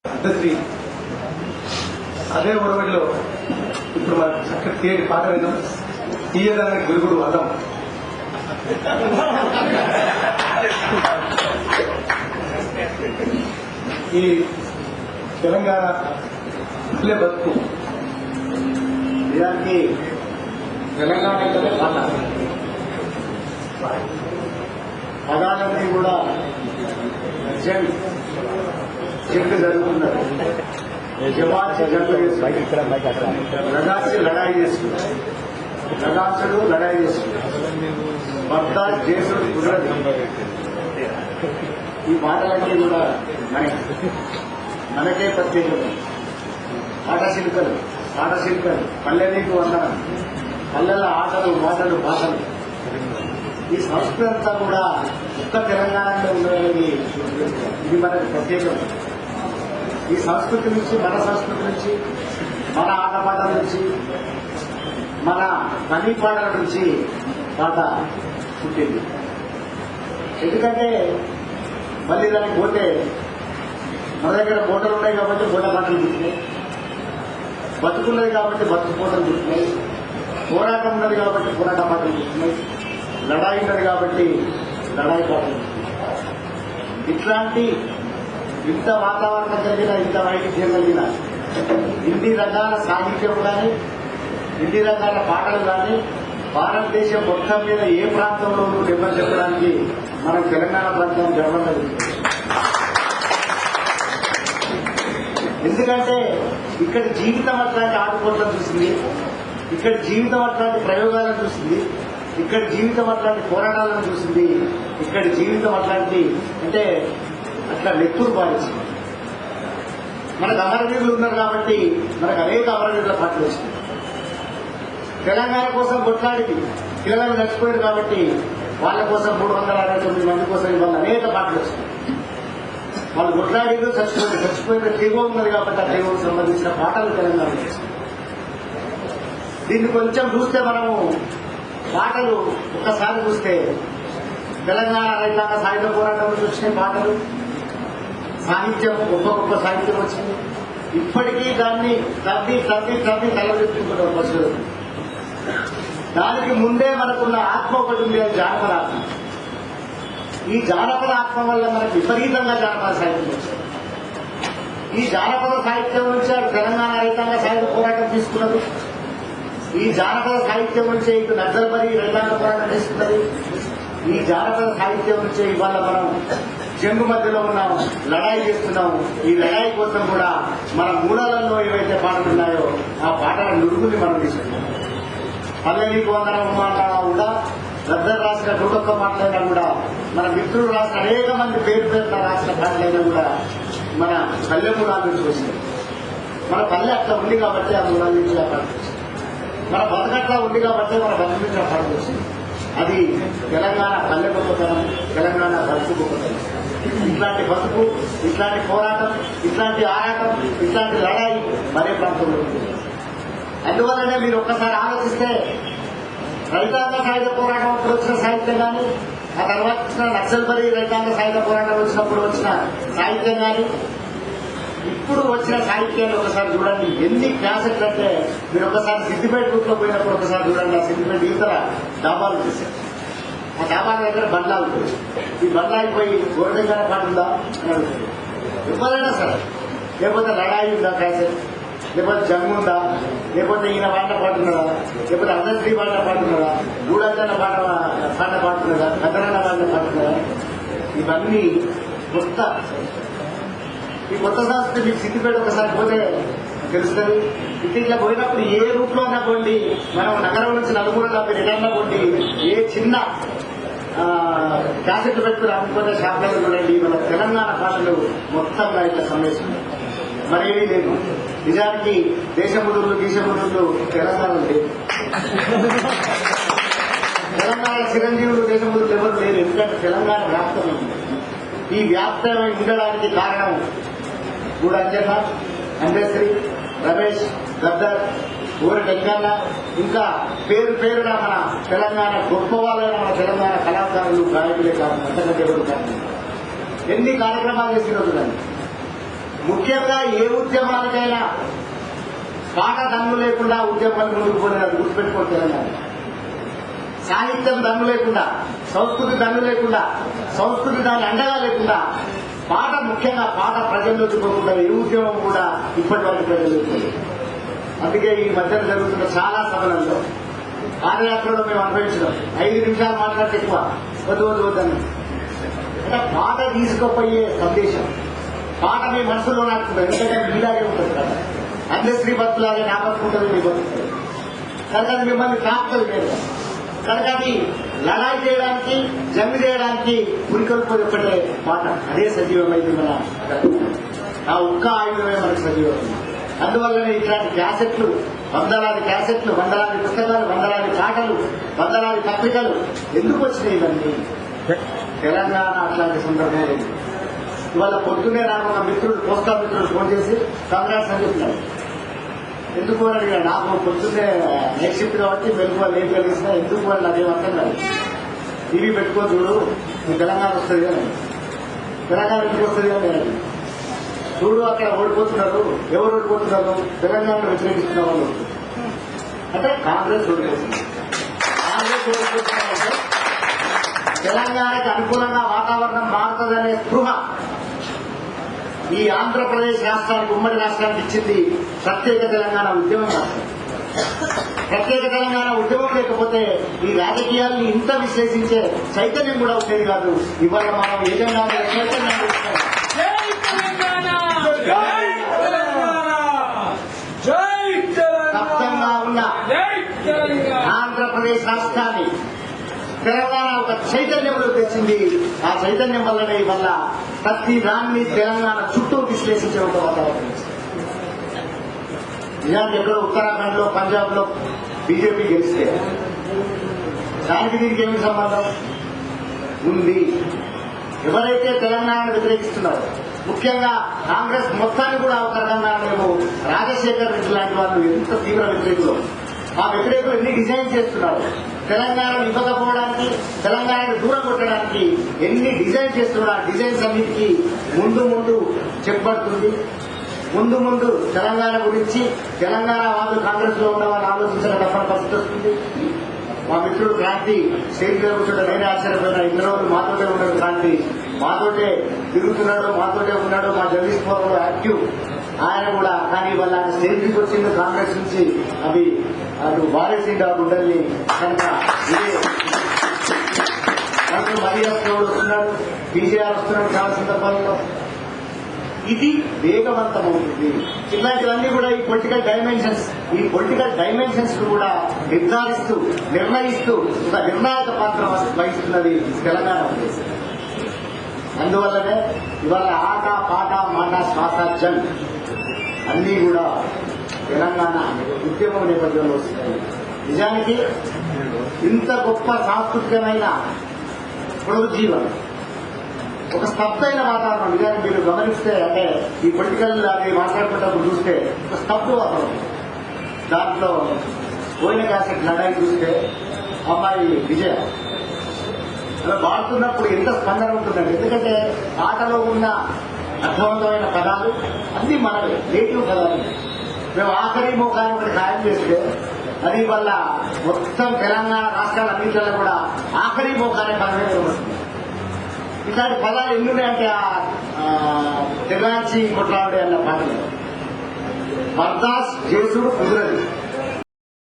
అద్దశ్రీ అదే ఒరవడిలో ఇప్పుడు మన చక్కటి తీయటి పాట విన్నాం. తీయదానికి గురుగుడు అర్థం. ఈ తెలంగాణ పల్లె బతుకు నిజానికి తెలంగాణ అయితే పాట పదాలన్నీ కూడా జంగ్ జరుగుతున్నారు. జవాన్సి జంగ్ లడాసి లడాయి చేస్తున్నారు. లడాసుడు లడాయి చేస్తున్నారు. భర్త చేసుడు కుదరదు. ఈ పాటలన్నీ కూడా మనకే ప్రత్యేకత. పాటశిల్పలు పల్లెనీకు వందనం, పల్లెల ఆటలు మాటలు భాషలు. ఈ సంస్కృతి అంతా కూడా ఒక్క తెలంగాణలో ఉండేది. ఇది మనకు ప్రత్యేకం. ఈ సంస్కృతి నుంచి, మన సంస్కృతి నుంచి, మన ఆటపాటల నుంచి, మన పని పాటల నుంచి పాట పుట్టింది. ఎందుకంటే మళ్ళీ దానికి పోతే మన దగ్గర బోటలు ఉన్నాయి కాబట్టి బోట పాటలు పుట్టినాయి, బతుకున్నది కాబట్టి బతుకు పోటలు పుట్టినాయి, పోరాటం ఉన్నది కాబట్టి పోరాట పాటలు పుట్టినాయి, లడాయి ఉన్నది కాబట్టి లడాయి పాటలు పుట్టినాయి. ఇట్లాంటి ఇంత వాతావరణం కలిగిన, ఇంత వైవిధ్యం కలిగిన ఇన్ని రకాల సాహిత్యం కానీ, ఇన్ని రకాల పాటలు కానీ భారతదేశం మొత్తం మీద ఏ ప్రాంతంలోనూ నిమ్మని చెప్పడానికి మనం తెలంగాణ ప్రాంతం గర్వంగా ఉంది. ఎందుకంటే ఇక్కడ జీవితం అట్లాంటి ఆటుపోట్లను చూసింది, ఇక్కడ జీవితం అట్లాంటి ప్రయోగాలను చూసింది, ఇక్కడ జీవితం అట్లాంటి పోరాటాలను చూసింది, ఇక్కడ జీవితం అట్లాంటి అంటే అట్లా నెత్తురు పాలించింది. మనకు అమరవీరులు ఉన్నారు కాబట్టి మనకు అనేక అమరవీరుల పాటలు వచ్చింది. తెలంగాణ కోసం కొట్లాడింది, పిల్లలు చచ్చిపోయారు కాబట్టి వాళ్ళ కోసం 369 మంది కోసం ఇవాళ అనేక పాటలు వచ్చింది. వాళ్ళు కొట్లాడిలో చచ్చిపోయిన తీగో ఉన్నది కాబట్టి ఆ తీగోకు సంబంధించిన పాటలు తెలంగాణ వచ్చింది. దీన్ని కొంచెం చూస్తే మనము పాటలు ఒక్కసారి చూస్తే తెలంగాణ రైతాంగ సాయుధ పోరాటం నుంచి వచ్చిన పాటలు, సాహిత్యం గొప్ప సాహిత్యం వచ్చింది. ఇప్పటికీ దాన్ని తవ్వి తలవెత్తుకుంటున్నారు పశువులు. దానికి ముందే మనకున్న ఆత్మ ఒకటి ఉంది, జానపద ఆత్మ. ఈ జానపద ఆత్మ వల్ల మనకు విపరీతంగా జానపద సాహిత్యం వచ్చింది. ఈ జానపద సాహిత్యం నుంచి తెలంగాణ రైతాంగ సాయుధ పోరాటం తీసుకున్నది. ఈ జానపద సాహిత్యం నుంచే ఇటు నక్సల్బరీ రైతాంగ పోరాటం తీసుకున్నది. ఈ జానపద సాహిత్యం నుంచే ఇవాళ మనం జంగు మధ్యలో ఉన్నాం, లడాయి చేస్తున్నాం. ఈ లడాయి కోసం కూడా మన మూలాలలో ఏవైతే పాటలు ఉన్నాయో ఆ పాటల నురుగుని మనం తీసుకున్నాం. పల్లెనీకు వందనం మాట్లాడా కూడా, గద్దర్ రాసిన 101 మాటలైనా కూడా, మన మిత్రులు రాసిన అనేక మంది పేరు రాసిన పాటలైనా కూడా మన పల్లె మూలాల నుంచి వచ్చింది. మన పల్లె అట్లా ఉంది కాబట్టి ఆ మూలాల నుంచి ఆ పాటలు వచ్చింది. మన బతుకట్లా ఉంది కాబట్టి మన బతుకు నుంచి ఆ పాటలు వచ్చింది. అది తెలంగాణ పల్లె గొప్పతనం, తెలంగాణ బతుకు గొప్పతనం. ఇట్లాంటి బతుకు, ఇట్లాంటి పోరాటం, ఇట్లాంటి ఆరాటం, ఇట్లాంటి లడాయి మరే ప్రాంతంలో ఉంది. అందువల్లనే మీరు ఒక్కసారి ఆలోచిస్తే రైతాంగ సాయుధ పోరాటం అప్పుడు వచ్చిన సాహిత్యం కానీ, ఆ తర్వాత వచ్చిన నక్సల్బరీ రైతాంగ సాయుధ పోరాటం వచ్చినప్పుడు వచ్చిన సాహిత్యం కానీ, ఇప్పుడు వచ్చిన సాహిత్యాన్ని ఒకసారి చూడండి. ఎన్ని క్లాసెట్లు అంటే మీరు ఒకసారి సిద్దిపేట రూట్లో పోయినప్పుడు ఒకసారి చూడండి. ఆ సిద్దిపేట యువతల డాబాలు చేశారు. ఆ డాబాల దగ్గర బండ్లాలు పోయి, ఈ బండ్లాకి పోయి గోల్డెంగానే పాట ఉందా అని అడుగుతుంది. ఎవరైనా సరే, లేకపోతే లడాయి ఉందా క్లాసెట్, లేకపోతే జంగు ఉందా, లేకపోతే ఈయన పాట పాడుతున్నాడా, లేకపోతే అద్దశ్రీ పాట పాడుతున్నాడా, గూడన్న పాట పాడుతున్నాడా, కథరన్న పాట పాడుతున్నాడా. ఇవన్నీ కొత్త. ఈ కొత్త సంస్కృతి మీకు సిద్దిపేట ఒకసారి పోతే తెలుస్తుంది. ఇట్లా పోయినప్పుడు ఏ రూట్లో అయినా పోండి, మనం నగరం నుంచి నలుగురులో రిటర్న్ పోండి, ఏ చిన్న క్యాసెట్లు పెట్టుకుని అమ్ముకునే షాప్లలో చూడండి, మన తెలంగాణ భాషలు మొత్తంగా ఇట్లా సందేశం మరేమీ లేదు. నిజానికి దేశముదుర్లు తెలంగాణ లేదు. తెలంగాణ చిరంజీవులు దేశముదుర్లు ఎవరు లేరు. ఎందుకంటే తెలంగాణ వ్యాప్తం ఉంది. ఈ వ్యాప్తమై ఉండడానికి కారణం గూడ అంజన్న, అంజశ్రీ, రమేష్, గద్దర్, ఊరి వెంకన్న, ఇంకా పేరున మన తెలంగాణ గొప్ప వాళ్ళైన మన తెలంగాణ కళాకారులు, గాయకులే కాదు, అంతకంటే ఎవరు కాదు. ఎన్ని కార్యక్రమాలు చేసిన రోజులండి. ముఖ్యంగా ఏ ఉద్యమానికైనా పాట దమ్ము లేకుండా ఉద్యమాలు ముందుకు పోలేదు, గుర్తుపెట్టుకోండి. తెలంగాణ సాహిత్యం దమ్ము లేకుండా, సంస్కృతి దమ్ము లేకుండా, సంస్కృతి దాని అండగా లేకుండా, పాట ముఖ్యంగా పాట ప్రజల్లోకి పోకుండా ఏ ఉద్యమం కూడా ఇప్పటి వరకు ప్రజల్లోకి. అందుకే ఈ మధ్యన జరుగుతున్న చాలా సభలలో పాదయాత్రలో మేము అనుభవించడం 5 నిమిషాలు మాట్లాడితే ఎక్కువ వద్దని అంటే పాట తీసుకుపోయే సందేశం, పాట మీ మనసులో నాటుకుంటుంది. ఎందుకంటే మీలాగే ఉంటుంది కదా, అందశ్రీ బతులాగే నా బతుకుంటుంది, మీ బతుకుంటుంది కనుక అది మిమ్మల్ని తాకుతుంది లేదు కనుక అది లడాయి చేయడానికి, జంగు చేయడానికి పురికొల్పోయి ఒకటే పాట. అదే సజీవమైంది మన ఆ ఒక్క ఆయుధమే మనకు సజీవం. అందువల్లనే ఇట్లాంటి క్యాసెట్లు, వందలాది క్యాసెట్లు, వందలాది పుస్తకాలు, వందలాది పాటలు, వందలాది పత్రికలు ఎందుకు వచ్చినాయి ఇవన్నీ? తెలంగాణ అట్లాంటి సందర్భం లేదు. ఇవాళ పొద్దున్నే నాకు ఒక మిత్రుడు, పోస్టల్ మిత్రుడు ఫోన్ చేసి కాంగ్రెస్ అని చెప్పినాడు. ఎందుకు అని అడిగాడు. నాకు పొద్దున్నే నైట్ షిఫ్ట్ కాబట్టి మెలకు వాళ్ళు ఏం కలిగిస్తున్నా, ఎందుకు వాళ్ళు అదేం అర్థం కాదు. టీవీ పెట్టుకో చూడు, నువ్వు తెలంగాణ వస్తుంది కానీ, తెలంగాణ ఎందుకు వస్తుంది కానీ నేను చూడు, అక్కడ ఓడిపోతున్నారు. ఎవరు ఓడిపోతున్నారు? తెలంగాణ వ్యతిరేకిస్తున్న వాళ్ళు అంటే కాంగ్రెస్ ఓడిపోతున్నారు. కాంగ్రెస్ ఓడిపోతున్నారంటే తెలంగాణకు అనుకూలంగా వాతావరణం మారుతుందనే స్పృహ ఈ ఆంధ్రప్రదేశ్ రాష్ట్రానికి, ఉమ్మడి రాష్ట్రానికి ఇచ్చింది ప్రత్యేక తెలంగాణ ఉద్యమం. ప్రత్యేక తెలంగాణ ఉద్యమం లేకపోతే ఈ రాజకీయాల్ని ఇంత విశ్లేషించే చైతన్యం కూడా ఉండేది కాదు. ఇవాళ మనం ఏజెండా వ్యాప్తంగా ఉన్న ఆంధ్రప్రదేశ్ రాష్ట్రాన్ని తెలంగాణ ఒక చైతన్యంలో తెచ్చింది. ఆ చైతన్యం వల్లనే వల్ల ప్రతి దాన్ని తెలంగాణ చుట్టూ విశ్లేషించే ఒక వాతావరణం. నిజానికి ఎక్కడో ఉత్తరాఖండ్ లో, పంజాబ్ లో బీజేపీ గెలిస్తే దానికి దీనికి ఏమి సంబంధం ఉంది? ఎవరైతే తెలంగాణను వ్యతిరేకిస్తున్నారో, ముఖ్యంగా కాంగ్రెస్ మొత్తాన్ని కూడా ఒక రకంగా మేము రాజశేఖర్ రెడ్డి లాంటి వాళ్ళు ఎంత తీవ్ర వ్యతిరేకులు, ఆ వ్యతిరేకులు ఎన్ని డిజైన్ చేస్తున్నారు, తెలంగాణను ఇవ్వకపోవడానికి, తెలంగాణను దూరం కొట్టడానికి ఎన్ని డిజైన్ చేస్తున్నారు. ఆ డిజైన్స్ అన్నిటికీ ముందు ముందు చెప్పబడుతుంది. ముందు ముందు తెలంగాణ గురించి తెలంగాణ వాళ్ళు కాంగ్రెస్ లో ఉన్న వాళ్ళు ఆలోచించిన తప్పని పరిస్థితి వస్తుంది. మా మిత్రుడు క్రాంతి స్టేజ్ మీద కూర్చుంటే నేనే ఆశ్చర్యపోయినా. ఇన్ని రోజులు మాతోటే ఉన్నాడు క్రాంతి, మాతోటే తిరుగుతున్నాడు, మాతోటే ఉన్నాడు, మా జర్నలిస్ట్ ఫోరంలో యాక్టివ్ ఆయన కూడా. కానీ వాళ్ళ ఆయన స్టేజ్కి వచ్చింది కాంగ్రెస్ నుంచి, అవి అటు వారేసిండు ఆ గుడ్డల్ని. కనుక ఇదే మరీరావు వస్తున్నాడు, పీజీఆర్ వస్తున్నాడు చాలా సందర్భాల్లో. ఇది వేగవంతమవుతుంది. ఇలాంటివన్నీ కూడా ఈ పొలిటికల్ డైమెన్షన్స్ కూడా నిర్ణయిస్తూ ఒక నిర్ణాయక పాత్ర వహిస్తున్నది తెలంగాణ ప్రదేశం. అందువల్లనే ఇవాళ ఆట, పాట, మాట, శ్వాస, జన్ అన్నీ కూడా తెలంగాణ ఉద్యమం నేపథ్యంలో వస్తున్నాయి. నిజానికి ఇంత గొప్ప సాంస్కృతికమైన పునరుజ్జీవనం, ఒక స్తబ్దైన వాతావరణం. నిజానికి మీరు గమనిస్తే, అంటే ఈ పొలిటికల్ అది మాట్లాడుకున్నప్పుడు చూస్తే ఒక స్తబ్ద వాతావరణం. దాంట్లో పోయిన క్యాసెట్ లడాయి చూస్తే అమ్మాయి విజయ అలా వాడుతున్నప్పుడు ఎంత స్పందన ఉంటుందండి. ఎందుకంటే ఆటలో ఉన్న అర్థవంతమైన పదాలు అన్ని మనవే, నేటివ్ పదాలు. మేము ఆఖరి మోకాన్ని ఒకటి ఖాయం చేస్తే అది వల్ల మొత్తం తెలంగాణ రాష్ట్రాలన్నింటిలో కూడా ఆఖరి మోకానే పదమే వస్తుంది. ఇట్లాంటి పదాలు ఎన్నున్నాయంటే తెగాచి కొట్లాడే అన్న పాటలు బర్దాస్ చేసుడు కుదరదు.